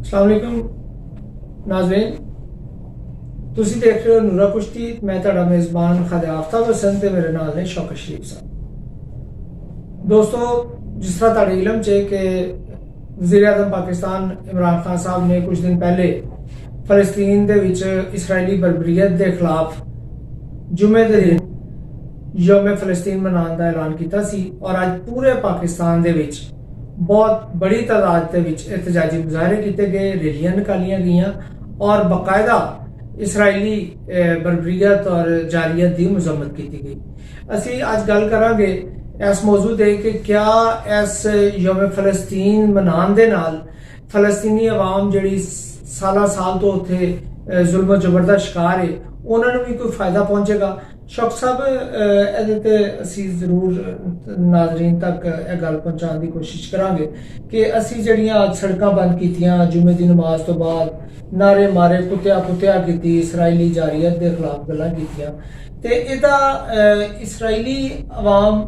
अस्सलाम वालेकुम नाज़रीन, ਤੁਸੀਂ देख रहे हो नूरा कुश्ती। मैं ਤੁਹਾਡਾ मेज़बान खालिद आफ्ताब हसन ਤੇ ਮੇਰੇ ਨਾਲ ਨੇ शौकत शरीफ साहब। दोस्तों, जिस तरह ਤੁਹਾਡੇ इलम च कि वज़ीर आज़म पाकिस्तान इमरान खान साहब ने कुछ दिन पहले फलस्तीन ਦੇ ਵਿੱਚ इसराइली बर्बरीयत ਦੇ खिलाफ जुमे ਦੇ दिन ਯੌਮ ਫਲਸਤੀਨ ਮਨਾਉਣ ਦਾ ਐਲਾਨ ਕੀਤਾ ਸੀ और ਅੱਜ पूरे पाकिस्तान ਦੇ ਵਿੱਚ बहुत बड़ी तादाद के एहतजाजी मुजाहरे किए गए, रैलियां निकालियां गई और बाकायदा इसराइली बर्बरीयत और जारियत की मजम्मत की गई। असी अज गल करांगे इस मौजू दे कि क्या इस यौम फलस्तीन मनाने दे नाल फलस्तीनी आवाम जिहड़ी साल तो उत्थे जुल्म जबर दा शिकार है उन्होंने भी कोई फायदा पहुंचेगा। शौक साहब असी जरूर नाजरीन तक यह गल पहुँचाने की कोशिश करांगे कि असी जड़ियाँ अज सड़कां बंद कीतियां जुमे की नमाज तो बाद नारे मारे कुत्या की इसराइली जारियत के खिलाफ गल्लां कीतियां ते इहदा इसराइली आवाम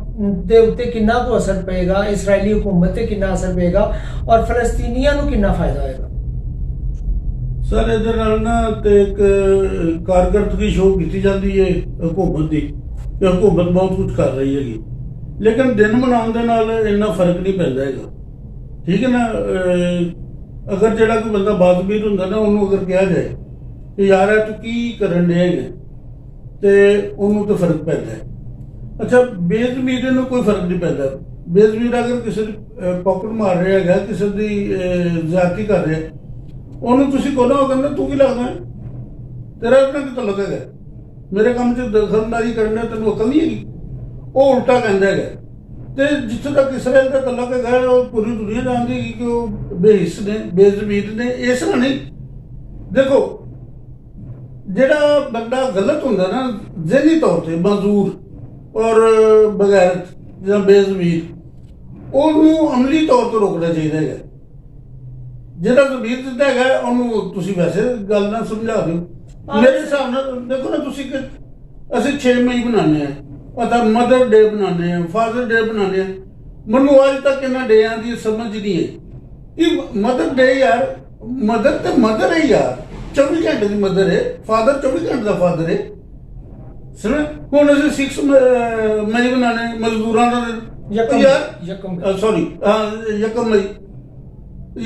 दे उत्ते किन्ना को असर पेगा, इसराइली हुकूमत ते किन्ना असर पेगा और फलस्तीनियां नूं किन्ना फायदा होएगा। सर ਇਹਦੇ ਨਾਲ ਨਾ ਤੇ ਇੱਕ ਕਾਰਗਰਦਗੀ ਸ਼ੋਅ ਕੀਤੀ ਜਾਂਦੀ ਹੈ ਹਕੂਮਤ ਦੀ ਕਿ ਹਕੂਮਤ ਬਹੁਤ ਕੁਝ ਕਰ ਰਹੀ ਹੈਗੀ, ਲੇਕਿਨ ਦਿਨ ਮਨਾਉਣ ਦੇ ਨਾਲ ਇੰਨਾ ਫਰਕ ਨਹੀਂ ਪੈਂਦਾ ਹੈਗਾ। ਠੀਕ ਹੈ ਨਾ, ਅਗਰ ਜਿਹੜਾ ਕੋਈ ਬੰਦਾ ਬਾਜ਼ਮੀਰ ਹੁੰਦਾ ਨਾ ਉਹਨੂੰ ਅਗਰ ਕਿਹਾ ਜਾਏ ਕਿ ਯਾਰ ਇਹ ਤੂੰ ਕੀ ਕਰਨ ਡਿਆ ਹੈਗਾ ਤੇ ਉਹਨੂੰ ਤਾਂ ਫਰਕ ਪੈਂਦਾ ਹੈ। ਅੱਛਾ, ਬੇਜ਼ਮੀਰ ਨੂੰ ਕੋਈ ਫਰਕ ਨਹੀਂ ਪੈਂਦਾ। ਬੇਜ਼ਮੀਰ ਅਗਰ ਕਿਸੇ ਦੀ ਪੌਕਟ ਮਾਰ ਰਿਹਾ ਹੈਗਾ, ਕਿਸੇ ਦੀ ਜ਼ਿਆਦਤੀ ਕਰ ਰਿਹਾ, ਉਹਨੂੰ ਤੁਸੀਂ ਕੋਲੋਂ ਉਹ ਕਹਿੰਦਾ ਤੂੰ ਕੀ ਲੱਗਦਾ ਤੇਰਾ ਇਹਨਾਂ ਕੀ ਤਾਲੁਕ ਹੈਗਾ, ਮੇਰੇ ਕੰਮ 'ਚ ਦਖਲਅੰਦਾਜ਼ੀ ਕਰਨਾ ਤੈਨੂੰ ਅਕਲ ਨਹੀਂ ਹੈਗੀ। ਉਹ ਉਲਟਾ ਕਹਿੰਦਾ ਹੈਗਾ। ਤੇ ਜਿੱਥੇ ਤੱਕ ਇਸਰਾਇਲ ਦਾ ਤਾਲੁਕ ਹੈਗਾ ਉਹ ਪੂਰੀ ਦੁਨੀਆ ਜਾਣਦੀ ਹੈ ਕਿ ਉਹ ਬੇਹਿੱਸ ਨੇ, ਬੇਜ਼ਮੀਰ ਨੇ। ਇਸ ਤਰ੍ਹਾਂ ਨਹੀਂ, ਦੇਖੋ ਜਿਹੜਾ ਬੰਦਾ ਗਲਤ ਹੁੰਦਾ ਨਾ ਜ਼ਹਿਨੀ ਤੌਰ ਤੇ ਮਜ਼ਦੂਰ ਔਰ ਬਗੈਰਤ ਜਾਂ ਬੇਜ਼ਮੀਰ, ਉਹਨੂੰ ਅਮਲੀ ਤੌਰ ਤੇ ਰੋਕਣਾ ਚਾਹੀਦਾ ਹੈਗਾ। ਜਿਹੜਾ ਜ਼ਮੀਰ ਦਿੰਦਾ ਹੈਗਾ ਉਹਨੂੰ ਤੁਸੀਂ ਵੈਸੇ ਗੱਲ ਨਾਲ ਸਮਝਾ ਦਿਓ। ਮੇਰੇ ਹਿਸਾਬ ਨਾਲ ਦੇਖੋ ਨਾ ਤੁਸੀਂ ਕਿ ਅਸੀਂ 6 ਮਈ ਬਣਾਉਂਦੇ ਹਾਂ ਅਤੇ ਮਦਰ ਡੇ ਬਣਾਉਂਦੇ ਹਾਂ, ਫਾਦਰ ਡੇ ਬਣਾਉਂਦੇ ਹਾਂ। ਮੈਨੂੰ ਅੱਜ ਤੱਕ ਇਹਨਾਂ ਡੇਆਂ ਦੀ ਸਮਝ ਨਹੀਂ ਹੈ। ਇਹ ਮਦਰ ਡੇ ਯਾਰ, ਮਦਰ ਤੇ ਮਦਰ ਹੈ ਯਾਰ, 24 ਘੰਟੇ ਦੀ ਮਦਰ ਹੈ, ਫਾਦਰ 24 ਘੰਟੇ ਦਾ ਫਾਦਰ ਹੈ। ਸੁਣ, ਹੁਣ ਅਸੀਂ 6 ਮਈ ਬਣਾਉਣੇ ਮਜ਼ਦੂਰਾਂ ਦਾ ਯਕਮ ਮਈ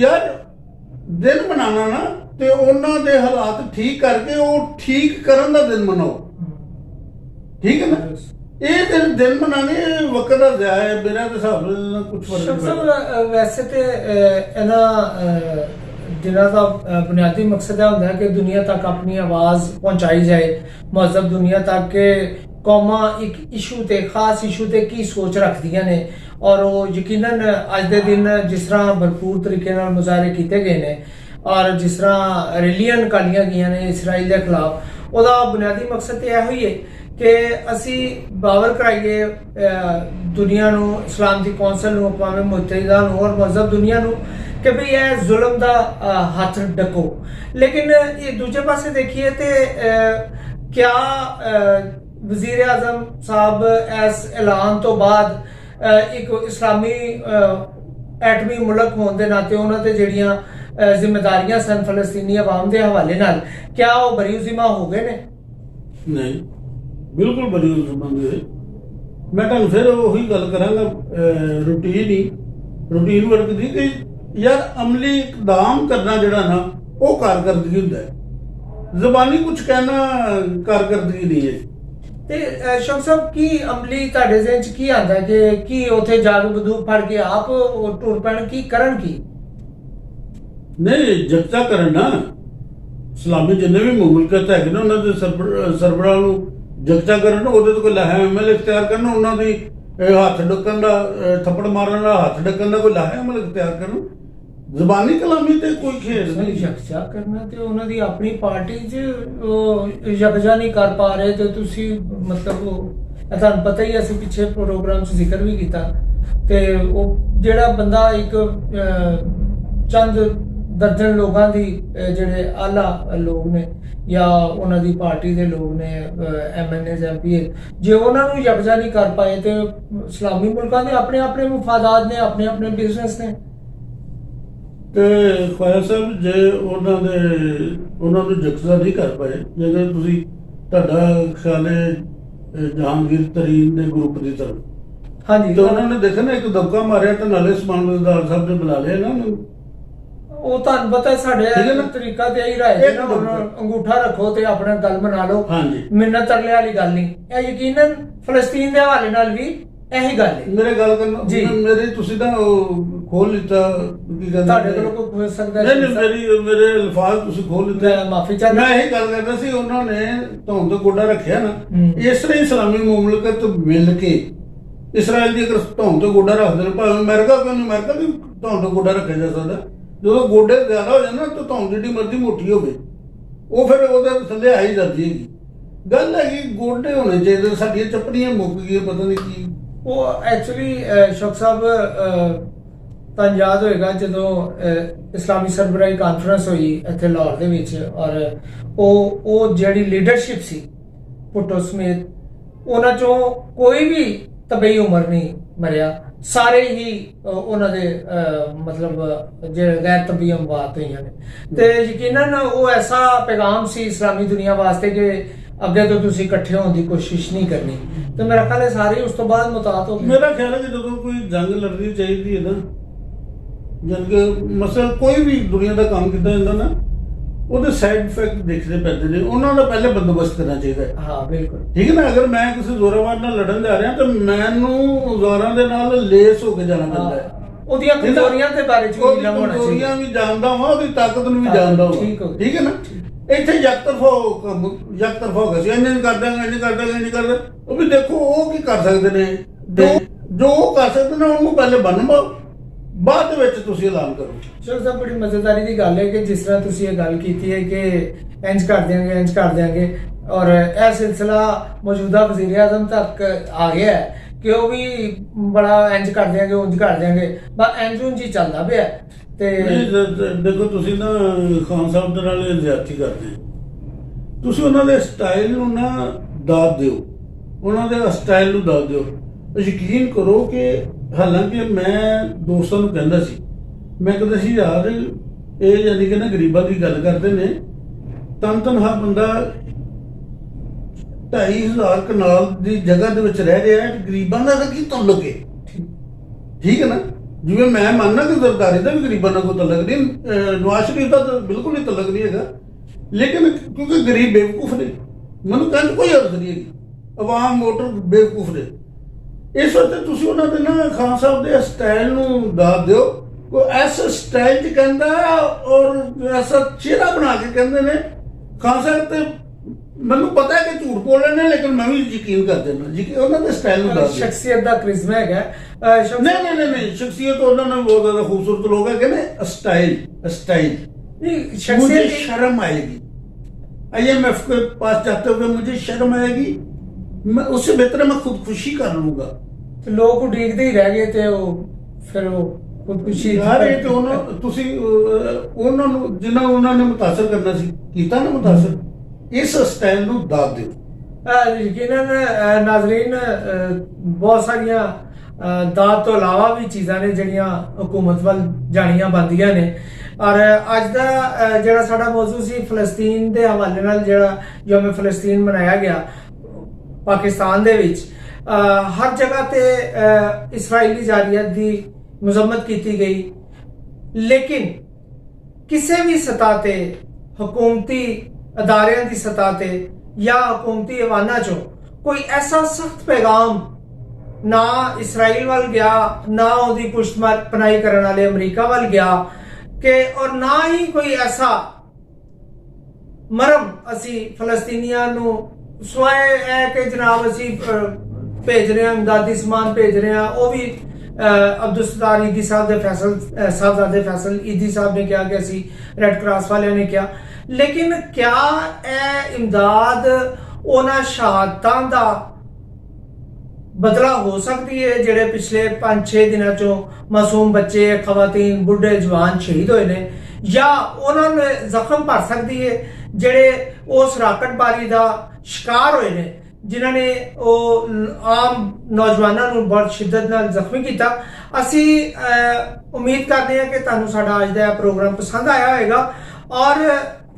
ਯਾਰ ਦਿਨ ਮਨਾਉਣਾ ਨਾ ਤੇ ਉਹਨਾਂ ਦੇ ਹਾਲਾਤ ਠੀਕ ਕਰਕੇ ਉਹ ਠੀਕ ਕਰਨ ਦਾ ਦਿਨ ਮਨਾਓ। ਠੀਕ ਹੈ ਨਾ, ਇਹ ਦਿਨ ਮਨਾਣੇ ਵਕਤ ਦਾ ਜ਼ਾਇਆ ਹੈ। ਮੇਰਾ ਤਾਂ ਹਿਸਾਬ ਨਾਲ ਕੁਝ ਫਰਕ ਨਹੀਂ। ਵੈਸੇ ਤੇ ਇਹਨਾਂ ਦਿਨਾਂ ਦਾ ਬੁਨਿਆਦੀ ਮਕਸਦ ਇਹ ਹੁੰਦਾ ਹੈ ਕਿ ਦੁਨੀਆ ਤੱਕ ਆਪਣੀ ਆਵਾਜ਼ ਪਹੁੰਚਾਈ ਜਾਏ, ਮਜ਼ਹਬ ਦੁਨੀਆ ਤੱਕ ਕਿ ਕੌਮਾਂ ਇੱਕ ਇਸ਼ੂ ਤੇ ਖਾਸ ਇਸ਼ੂ ਤੇ ਕੀ ਸੋਚ ਰੱਖਦੀਆਂ ਨੇ। और वो यकीनन अज के दिन जिस तरह भरपूर तरीके नाल मुजाहरे किए गए हैं और जिस तरह रैलियां निकालियां गई ने इसराइल के खिलाफ, उसका बुनियादी मकसद यह ही है कि असी बावर कराइए दुनिया नूं, इस्लाम की कौंसल नूं, अक़वाम मुत्तहिदा नूं और मजहब दुनिया नूं कि भी यह जुल्म का हथ डको। लेकिन ये दूजे पासे देखिए तो क्या वज़ीर आज़म साहब इस ऐलान तो बाद एक इस्लामी एटमी मुल्क होने के नाते उन्होंने जड़ियाँ जिम्मेदारियां सन फलस्तीनी आवाम के हवाले नाल, क्या वो बरीउज़िमा हो गए ने? नहीं, बिल्कुल बरीउज़िमा नहीं। मैं तुहानूं फिर वही गल करांगा रूटीन वर्क दी कि यार अमली इकदाम करना जिहड़ा ना वो कारकरदगी हुंदा है, ज़बानी कुछ कहना कारकरदगी नहीं है। ਤੇ ਸ਼ੌਕ ਸਾਹਿਬ ਕੀ ਅਮਲੀ ਤੁਹਾਡੇ ਜ਼ਿਹਨ ਚ ਕੀ ਆਂਦਾ ਕਿ ਕੀ ਉੱਥੇ ਜਾ ਕੇ ਬੰਦੂਕ ਫੜ ਕੇ ਆਪ ਟੁਰ ਪੈਣ, ਕੀ ਕਰਨ? ਕੀ ਨਹੀਂ, ਜਗਤਾ ਕਰਨ ਨਾ। ਇਸਲਾਮੀ ਜਿੰਨੇ ਵੀ ਮੁਮਲਕਤ ਹੈਗੇ ਨੇ ਉਹਨਾਂ ਦੇ ਸਰਬਰਾਹ ਨੂੰ ਜਗਤਾ ਕਰਨ, ਉਹਦੇ ਤੋਂ ਕੋਈ ਲਾਹਾ ਅਮਲ ਇਖਤਿਆਰ ਕਰਨ, ਉਹਨਾਂ ਦੀ ਹੱਥ ਡੱਕਣ ਦਾ, ਥੱਪੜ ਮਾਰਨ ਦਾ, ਹੱਥ ਡੱਕਣ ਦਾ ਕੋਈ ਲਾਹਾ ਅਮਲ ਇਖਤਿਆਰ ਕਰਨ। ਜ਼ਬਾਨੀ ਕਲਾਮੀ ਤੇ ਕੋਈ ਖੇਡ ਨਹੀਂ। ਯਕਜਾ ਕਰਨਾ ਤੇ ਉਹਨਾਂ ਦੀ ਆਪਣੀ ਪਾਰਟੀ 'ਚ ਯਕਜਾ ਨਹੀਂ ਕਰ ਪਾ ਰਹੇ ਤੇ ਤੁਸੀਂ ਮਤਲਬ ਤੁਹਾਨੂੰ ਪਤਾ ਹੀ, ਅਸੀਂ ਪਿੱਛੇ ਪ੍ਰੋਗਰਾਮ 'ਚ ਜ਼ਿਕਰ ਵੀ ਕੀਤਾ ਤੇ ਉਹ ਜਿਹੜਾ ਬੰਦਾ ਇੱਕ ਚੰਦ ਦਰਜਨ ਲੋਕਾਂ ਦੀ ਜਿਹੜੇ ਆਲਾ ਲੋਕ ਨੇ ਜਾਂ ਉਹਨਾਂ ਦੀ ਪਾਰਟੀ ਦੇ ਲੋਕ ਨੇ, MNAs MP, ਜੇ ਉਹਨਾਂ ਨੂੰ ਯਕਜਾ ਨਹੀਂ ਕਰ ਪਾਏ ਤੇ ਇਸਲਾਮੀ ਮੁਲਕਾਂ ਦੇ ਆਪਣੇ ਆਪਣੇ ਮਫਾਦਾਤ ਨੇ, ਆਪਣੇ ਆਪਣੇ ਬਿਜ਼ਨਸ ਨੇ। ਤੇ ਖਵਾਜਾ ਸਾਹਿਬ ਜੇ ਉਹਨਾਂ ਨੂੰ ਜਕਸਾ ਨਹੀਂ ਕਰ ਪਾਏ, ਜੇਕਰ ਤੁਸੀਂ ਤੁਹਾਡਾ ਖਿਆਲ ਹੈ ਜਹਾਂਗੀਰ ਤਰੀਨ ਦੇ ਗਰੁੱਪ ਦੀ ਤਰਫ, ਹਾਂਜੀ, ਤੇ ਉਹਨਾਂ ਨੇ ਦੇਖਿਆ ਨਾ ਇੱਕ ਦਬਕਾ ਮਾਰਿਆ ਤੇ ਨਾਲੇ ਸਮਾਨ ਮਜ਼ਦੂਰ ਸਾਹਿਬ ਨੇ ਬੁਲਾ ਲਿਆ ਨਾ ਉਹਨੂੰ। ਉਹ ਤੁਹਾਨੂੰ ਪਤਾ ਸਾਡੇ ਠੀਕ ਹੈ ਨਾ? ਤਰੀਕਾ ਤੇ ਇਹੀ ਰਾਏ ਇੱਕ ਨਾ, ਨੰਬਰ। ਹੁਣ ਅੰਗੂਠਾ ਰੱਖੋ ਤੇ ਆਪਣਾ ਗੱਲ ਬਣਾ ਲਓ, ਹਾਂਜੀ। ਮਿੰਨਤ ਤਰਲੇ ਵਾਲੀ ਗੱਲ ਨਹੀਂ। ਇਹ ਯਕੀਨਨ ਫਲਸਤੀਨ ਦੇ ਹਵਾਲੇ ਨਾਲ ਵੀ ਇਹੀ ਗੱਲ ਹੈ। ਮੇਰੇ ਗੱਲ ਕਰਨ ਜੀ। ਮੇਰੀ ਤੁਸੀਂ ਤਾਂ ਉਹ ਖੋਲ ਲਿੱਤਾ, ਕੀ ਕਹਿੰਦੇ ਤੁਹਾਡੇ ਨੇ? ਕੋਲ ਕੋਈ ਪੁੱਛ ਸਕਦਾ ਨਹੀਂ ਨਹੀਂ, ਮੇਰੇ ਅਲਫਾਜ਼ ਤੁਸੀਂ ਖੋਲ ਲਿੱਤੇ। ਮੈਂ ਮਾਫੀ ਚਾਹੁੰਦਾ। ਮੈਂ ਇਹੀ ਗੱਲ ਕਰਦਾ ਸੀ, ਉਹਨਾਂ ਨੇ ਧੌਣ ਤੋਂ ਗੋਡਾ ਰੱਖਿਆ ਨਾ, ਇਸ ਤਰ੍ਹਾਂ ਇਸਲਾਮੀ ਮੁਮਲਕਤ ਮਿਲ ਕੇ ਇਸਰਾਇਲ ਦੀ ਅਗਰ ਧੌਣ ਤੋਂ ਗੋਡਾ ਰੱਖਦੇ ਨੇ, ਭਾਵੇਂ ਅਮਰੀਕਾ ਕਿਉਂ ਨਹੀਂ, ਅਮਰੀਕਾ ਦੀ ਧੌਣ ਤੋਂ ਗੋਡਾ ਰੱਖਿਆ ਜਾ ਸਕਦਾ। ਜਦੋਂ ਗੋਡੇ ਜ਼ਿਆਦਾ ਹੋ ਜਾਣ ਨਾ ਤਾਂ ਧੌਣ ਜਿਹੜੀ ਮਰਜ਼ੀ ਮੋਟੀ ਹੋਵੇ, ਉਹ ਫਿਰ ਉਹਦੇ ਥੱਲੇ ਆਈ ਜਾਂਦੀ ਹੈਗੀ। ਗੱਲ ਹੈਗੀ ਗੋਡੇ ਹੋਣੇ ਚਾਹੀਦੇ। ਸਾਡੀਆਂ ਚੱਪੜੀਆਂ ਮੁੱਕ ਗਈਆਂ, ਪਤਾ ਨਹੀਂ ਕੀ। ਉਹ ਐਕਚੁਅਲੀ ਸ਼ੌਕ ਸਾਹਿਬ ਤੁਹਾਨੂੰ ਯਾਦ ਹੋਏਗਾ ਜਦੋਂ ਇਸਲਾਮੀ ਸਰਬਰਾਹੀ ਕਾਨਫਰੰਸ ਹੋਈ ਇੱਥੇ ਲਾਹੌਰ ਦੇ ਵਿੱਚ, ਔਰ ਉਹ ਜਿਹੜੀ ਲੀਡਰਸ਼ਿਪ ਸੀ ਭੁੱਟੋ ਸਮੇਤ, ਉਹਨਾਂ ਚੋਂ ਕੋਈ ਵੀ ਤਬਈ ਉਮਰ ਨਹੀਂ ਮਰਿਆ, ਸਾਰੇ ਹੀ ਉਹਨਾਂ ਦੇ ਮਤਲਬ ਜਿਹੜੇ ਗੈਰ ਤਬਈ ਅਮਵਾਤ ਹੋਈਆਂ ਨੇ। ਤੇ ਯਕੀਨਨ ਉਹ ਐਸਾ ਪੈਗਾਮ ਸੀ ਇਸਲਾਮੀ ਦੁਨੀਆ ਵਾਸਤੇ ਕਿ ਅੱਗੇ ਤੋਂ ਤੁਸੀਂ ਇਕੱਠੇ ਹੋਣ ਦੀ ਕੋਸ਼ਿਸ਼ ਨਹੀਂ ਕਰਨੀ। ਤੇ ਮੇਰਾ ਖਿਆਲ ਹੈ ਸਾਰੇ ਉਸ ਤੋਂ ਬਾਅਦ ਮੁਤਾਤ ਹੋ ਗਏ। ਮੇਰਾ ਖਿਆਲ ਹੈ ਕਿ ਜਦੋਂ ਕੋਈ ਜੰਗ ਲੜਨੀ ਚਾਹੀਦੀ ਹੈ ਨਾ, ਜੰਗ ਮਸਲ ਕੋਈ ਵੀ ਦੁਨੀਆ ਦਾ ਕੰਮ ਕੀਤਾ ਜਾਂਦਾ ਨਾ, ਉਹਦੇ ਸਾਈਡ ਇਫੈਕਟ ਦੇਖਦੇ ਪੈਂਦੇ ਨੇ, ਉਹਨਾਂ ਦਾ ਪਹਿਲੇ ਬੰਦੋਬਸਤ ਕਰਨਾ ਚਾਹੀਦਾ ਹੈ। ਹਾਂ ਬਿਲਕੁਲ ਠੀਕ ਹੈ ਨਾ। ਅਗਰ ਮੈਂ ਕਿਸੇ ਜ਼ੋਰਾਵਰ ਨਾਲ ਲੜਨ ਜਾ ਰਿਹਾ ਤਾਂ ਮੈਨੂੰ ਜ਼ੋਰਾਂ ਦੇ ਨਾਲ ਲੇਸ ਹੋ ਕੇ ਜਾਣਾ ਪੈਂਦਾ ਹੈ। ਉਹਦੀਆਂ ਕਮਜ਼ੋਰੀਆਂ ਦੇ ਬਾਰੇ ਚ ਵੀ ਇਲਮ ਹੋਣਾ ਕਮਜ਼ੋਰੀਆਂ ਚਾਹੀਦਾ। ਵੀ ਜਾਣਦਾ ਹਾਂ, ਉਹਦੀ ਤਾਕਤ ਨੂੰ ਵੀ ਜਾਣਦਾ ਹਾਂ। ਠੀਕ ਹੈ ਨਾ। ਇੱਥੇ ਯਕਤਰਫਾ ਹੋ ਗਿਆ ਸੀ, ਇੰਜ ਕਰ ਦਾਂਗੇ, ਇੰਜ ਕਰ ਦਾਂਗੇ, ਇੰਜ ਕਰ ਦਾਂਗੇ। ਉਹ ਵੀ ਦੇਖੋ ਉਹ ਕੀ ਕਰ ਸਕਦੇ ਨੇ, ਜੋ ਉਹ ਕਰ ਸਕਦੇ ਨੇ ਉਹਨੂੰ ਪਹਿਲੇ ਬਣਵਾਓ, ਬਾਅਦ ਦੇ ਵਿੱਚ ਤੁਸੀਂ ਐਲਾਨ ਕਰੋ। ਚਲੋ ਸਭ ਬੜੀ ਮਜ਼ੇਦਾਰੀ ਦੀ ਗੱਲ ਹੈ ਕਿ ਜਿਸ ਤਰ੍ਹਾਂ ਤੁਸੀਂ ਇਹ ਗੱਲ ਕੀਤੀ ਹੈ ਕਿ ਇੰਜ ਕਰ ਦਿਆਂਗੇ, ਇੰਜ ਕਰ ਦਿਆਂਗੇ, ਔਰ ਇਹ ਸਿਲਸਿਲਾ ਮੌਜੂਦਾ ਵਜ਼ੀਰ ਆਜ਼ਮ ਤੱਕ ਆ ਗਿਆ ਹੈ ਕਿ ਉਹ ਵੀ ਬੜਾ ਇੰਜ ਕਰ ਦਿਆਂਗੇ, ਉਂਝ ਕਰ ਦਿਆਂਗੇ, ਬਸ ਇੰਜ ਉਂਝ ਹੀ ਚੱਲਦਾ ਪਿਆ। ਤੇ ਦੇਖੋ ਤੁਸੀਂ ਨਾ ਖਾਨ ਸਾਹਿਬ ਦੇ ਨਾਲ ਜ਼ਿਆਦਤੀ ਕਰਦੇ, ਤੁਸੀਂ ਉਹਨਾਂ ਦੇ ਸਟਾਈਲ ਨੂੰ ਨਾ ਦਾਦ ਦਿਓ, ਉਹਨਾਂ ਦੇ ਸਟਾਈਲ ਨੂੰ ਦਾਦ ਦਿਓ। ਯਕੀਨ ਕਰੋ ਕਿ ਹਾਲਾਂਕਿ ਮੈਂ ਦੋਸਤਾਂ ਨੂੰ ਕਹਿੰਦਾ ਸੀ, ਮੈਂ ਕਹਿੰਦਾ ਸੀ ਯਾਰ ਇਹ ਯਾਨੀ ਕਿ ਨਾ ਗਰੀਬਾਂ ਦੀ ਗੱਲ ਕਰਦੇ ਨੇ, ਤਨਹਾ ਬੰਦਾ 2,500 ਕਨਾਲ ਦੀ ਜਗ੍ਹਾ ਦੇ ਵਿੱਚ ਰਹਿ ਰਿਹਾ ਹੈ, ਗਰੀਬਾਂ ਦਾ ਕੀ ਤਾਲੁਕ ਹੈ? ਠੀਕ ਹੈ ਨਾ। ਜਿਵੇਂ ਮੈਂ ਮੰਨਦਾ ਕਿ ਜ਼ਰਦਾਰੀ ਦਾ ਵੀ ਗਰੀਬਾਂ ਨਾਲ ਕੋਈ ਤਾਲੁਕ ਨਹੀਂ, ਨਵਾਜ਼ ਸ਼ਰੀਫ ਦਾ ਤਾਂ ਬਿਲਕੁਲ ਹੀ ਤਾਲੁਕ ਨਹੀਂ ਹੈਗਾ, ਲੇਕਿਨ ਕਿਉਂਕਿ ਗਰੀਬ ਬੇਵਕੂਫ ਨੇ, ਮੈਨੂੰ ਕਹਿਣ ਕੋਈ ਅਰਜ਼ ਨਹੀਂ ਹੈਗੀ, ਆਵਾਮ ਵੋਟਰ ਬੇਵਕੂਫ ਨੇ। ਇਸ ਵਾਸਤੇ ਤੁਸੀਂ ਉਹਨਾਂ ਦੇ ਨਾ ਖਾਨ ਸਾਹਿਬ ਦੇ ਸਟਾਈਲ ਨੂੰ ਦਾਦ ਦਿਓ। ਉਹ ਐਸਾ ਸਟਾਈਲ 'ਚ ਕਹਿੰਦਾ ਔਰ ਐਸਾ ਚਿਹਰਾ ਬਣਾ ਕੇ ਕਹਿੰਦੇ ਨੇ ਖਾਨ ਸਾਹਿਬ। ਤੇ ਮੈਨੂੰ ਪਤਾ ਹੈ ਕਿ ਝੂਠ ਬੋਲ ਰਹੇ ਨੇ, ਲੇਕਿਨ ਮੈਂ ਵੀ ਯਕੀਨ ਕਰ ਦਿੰਦਾ ਉਹਨਾਂ ਦੇ ਸਟਾਈਲ ਨੂੰ ਦਾਦ ਦਿਓ। ਸ਼ਖਸੀਅਤ ਦਾ ਕ੍ਰਿਜ਼ਮਾ ਹੈਗਾ। ਨਹੀਂ, ਸ਼ਖਸੀਅਤ ਉਹਨਾਂ ਨੇ ਬਹੁਤ ਜ਼ਿਆਦਾ ਖੂਬਸੂਰਤ ਲੋਕ ਹੈ। ਕਹਿੰਦੇ ਸਟਾइल नहीं, मुझे शर्म आएगी, IMF के पास जाते हुए मुझे शर्म आएगी, मैं उससे बेहतर मैं खुदकुशी कर लूंगा। ਤੇ ਲੋਕ ਉਡੀਕਦੇ ਹੀ ਰਹਿ ਗਏ ਤੇ ਉਹ ਫਿਰ ਉਹ ਖੁਦਕੁਸ਼ੀ ਯਾਰ ਇਹ ਤੇ ਉਹਨਾਂ ਨੂੰ ਜਿਨ੍ਹਾਂ ਉਹਨਾਂ ਨੇ ਮੁਤਾਸਰ ਕਰਨਾ ਸੀ ਕੀਤਾ ਨਾ ਮੁਤਾਸਰ। ਇਸ ਸਟਾਈਲ ਨੂੰ ਦਾਦ ਦਿਓ। ਯਕੀਨਨ ਨਾਜ਼ਰੀਨ ਬਹੁਤ ਸਾਰੀਆਂ ਦਾਦ ਤੋਂ ਇਲਾਵਾ ਵੀ ਚੀਜ਼ਾਂ ਨੇ ਜਿਹੜੀਆਂ ਹਕੂਮਤ ਵੱਲ ਜਾਣੀਆਂ ਬਣਦੀਆਂ ਨੇ। ਔਰ ਅੱਜ ਦਾ ਜਿਹੜਾ ਸਾਡਾ ਮੌਜੂ ਸੀ ਫਲਸਤੀਨ ਦੇ ਹਵਾਲੇ ਨਾਲ, ਜਿਹੜਾ ਯੌਮ ਫਲਸਤੀਨ ਮਨਾਇਆ ਗਿਆ ਪਾਕਿਸਤਾਨ ਦੇ ਵਿੱਚ, ਹਰ ਜਗ੍ਹਾ ਤੇ ਇਸਰਾਈਲੀ ਜਾਰੀਅਤ ਦੀ ਮੁਜ਼ੰਮਤ ਕੀਤੀ ਗਈ, ਲੇਕਿਨ ਕਿਸੇ ਵੀ ਸਤਹ ਤੇ ਹਕੂਮਤੀ ਅਦਾਰਿਆਂ ਦੀ ਸਤਹ ਤੇ ਜਾਂ ਹਕੂਮਤੀ ਐਵਾਨਾਂ ਚੋਂ ਕੋਈ ਐਸਾ ਸਖਤ ਪੈਗਾਮ ਨਾ ਇਸਰਾਈਲ ਵੱਲ ਗਿਆ, ਨਾ ਉਹਦੀ ਪੁਸ਼ਤਪਨਾਹੀ ਕਰਨ ਵਾਲੇ ਅਮਰੀਕਾ ਵੱਲ ਗਿਆ ਕਿ ਔਰ ਨਾ ਹੀ ਕੋਈ ਐਸਾ ਮਰਮ ਅਸੀਂ ਫਲਸਤੀਨੀਆਂ ਨੂੰ ਸਵਾਏ ਹੈ ਕਿ ਜਨਾਬ ਅਸੀਂ ਭੇਜ ਰਹੇ ਹਾਂ, ਇਮਦਾਦੀ ਸਮਾਨ ਭੇਜ ਰਹੇ ਹਾਂ। ਉਹ ਵੀ ਅਬਦੁਲ ਸਤਾਰ ਈਦੀ ਸਾਹਿਬ ਦੇ ਸਾਹਿਬਜ਼ਾਦੇ ਫੈਸਲ ਈਦੀ ਸਾਹਿਬ ਨੇ ਕਿਹਾ ਕਿ ਅਸੀਂ ਰੈੱਡ ਕਰਾਸ ਵਾਲਿਆਂ ਨੇ ਕਿਹਾ, ਲੇਕਿਨ ਕਿਆ ਇਹ ਇਮਦਾਦ ਉਹਨਾਂ ਸ਼ਹਾਦਤਾਂ ਦਾ ਬਦਲਾ ਹੋ ਸਕਦੀ ਹੈ ਜਿਹੜੇ ਪਿਛਲੇ 5-6 ਦਿਨਾਂ ਚੋਂ ਮਾਸੂਮ ਬੱਚੇ, ਖਵਾਤੀਨ, ਬੁੱਢੇ, ਜਵਾਨ ਸ਼ਹੀਦ ਹੋਏ ਨੇ, ਜਾਂ ਉਹਨਾਂ ਨੂੰ ਜ਼ਖਮ ਭਰ ਸਕਦੀ ਹੈ ਜਿਹੜੇ ਉਸ ਰਾਕਟਬਾਰੀ ਦਾ ਸ਼ਿਕਾਰ ਹੋਏ ਨੇ, ਜਿਨ੍ਹਾਂ ਨੇ ਉਹ ਆਮ ਨੌਜਵਾਨਾਂ ਨੂੰ ਬਹੁਤ ਸ਼ਿੱਦਤ ਨਾਲ ਜ਼ਖਮੀ ਕੀਤਾ। ਅਸੀਂ ਉਮੀਦ ਕਰਦੇ ਹਾਂ ਕਿ ਤੁਹਾਨੂੰ ਸਾਡਾ ਅੱਜ ਦਾ ਇਹ ਪ੍ਰੋਗਰਾਮ ਪਸੰਦ ਆਇਆ ਹੋਵੇਗਾ ਔਰ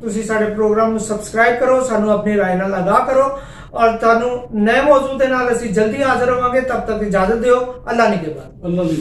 ਤੁਸੀਂ ਸਾਡੇ ਪ੍ਰੋਗਰਾਮ ਨੂੰ ਸਬਸਕ੍ਰਾਈਬ ਕਰੋ, ਸਾਨੂੰ ਆਪਣੀ ਰਾਏ ਨਾਲ ਆਗਾਹ ਕਰੋ ਔਰ ਤੁਹਾਨੂੰ ਨਏ ਮੌਜੂ ਦੇ ਨਾਲ ਅਸੀਂ ਜਲਦੀ ਹਾਜ਼ਰ ਹੋਵਾਂਗੇ। ਤਬ ਤੱਕ ਇਜਾਜ਼ਤ ਦਿਓ। ਅੱਲਾ ਨਿਗਹਿਬਾਨ। ਅੱਲਾ ਦੀ